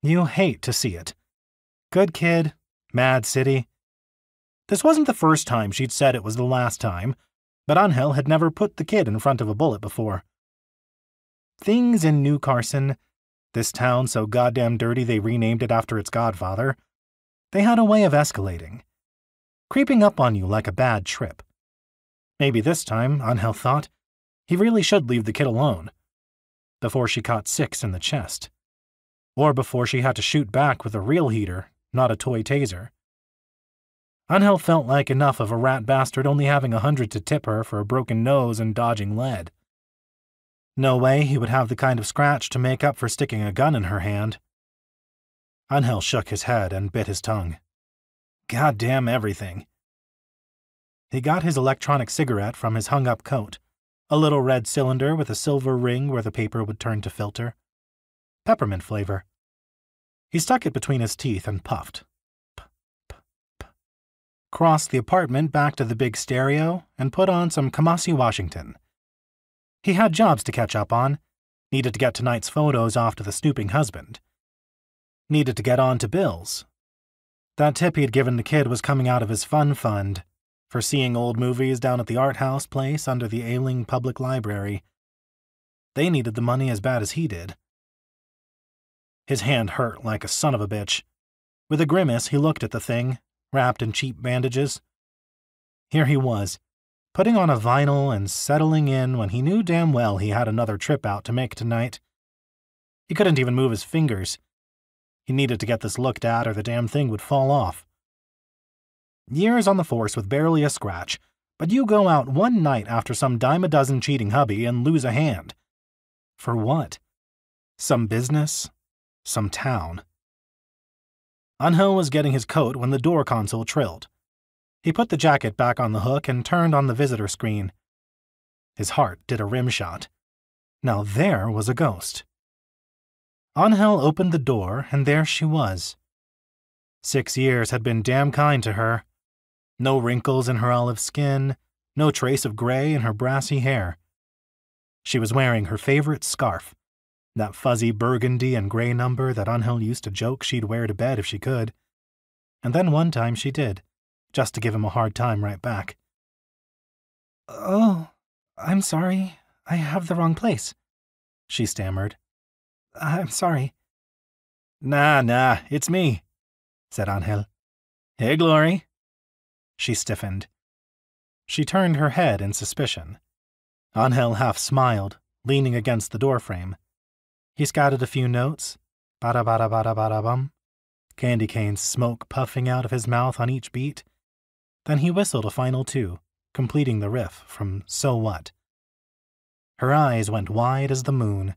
You hate to see it. Good kid, mad city. This wasn't the first time she'd said it was the last time, but Angel had never put the kid in front of a bullet before. Things in New Carson, this town so goddamn dirty they renamed it after its godfather, they had a way of escalating, creeping up on you like a bad trip. Maybe this time, Angel thought, he really should leave the kid alone, before she caught 6 in the chest, or before she had to shoot back with a real heater, not a toy taser. Angel felt like enough of a rat bastard only having 100 to tip her for a broken nose and dodging lead. No way he would have the kind of scratch to make up for sticking a gun in her hand. Angel shook his head and bit his tongue. Goddamn everything. He got his electronic cigarette from his hung-up coat, a little red cylinder with a silver ring where the paper would turn to filter. Peppermint flavor. He stuck it between his teeth and puffed. Crossed the apartment back to the big stereo and put on some Kamasi Washington. He had jobs to catch up on, needed to get tonight's photos off to the snooping husband. Needed to get on to bills. That tip he'd given the kid was coming out of his fun fund for seeing old movies down at the art house place under the ailing public library. They needed the money as bad as he did. His hand hurt like a son of a bitch. With a grimace, he looked at the thing, wrapped in cheap bandages. Here he was, putting on a vinyl and settling in when he knew damn well he had another trip out to make tonight. He couldn't even move his fingers. He needed to get this looked at or the damn thing would fall off. Years on the force with barely a scratch, but you go out one night after some dime-a-dozen cheating hubby and lose a hand. For what? Some business? Some town? Angel was getting his coat when the door console trilled. He put the jacket back on the hook and turned on the visitor screen. His heart did a rim shot. Now there was a ghost. Angel opened the door, and there she was. 6 years had been damn kind to her. No wrinkles in her olive skin, no trace of gray in her brassy hair. She was wearing her favorite scarf, that fuzzy burgundy and gray number that Angel used to joke she'd wear to bed if she could. And then one time she did, just to give him a hard time right back. "Oh, I'm sorry. I have the wrong place," she stammered. "I'm sorry." Nah, it's me," said Angel. "Hey, Glory." She stiffened. She turned her head in suspicion. Angel half smiled, leaning against the doorframe. He scattered a few notes, bada-bada-bada-bada-bum, candy canes smoke puffing out of his mouth on each beat. Then he whistled a final 2, completing the riff from So What. Her eyes went wide as the moon.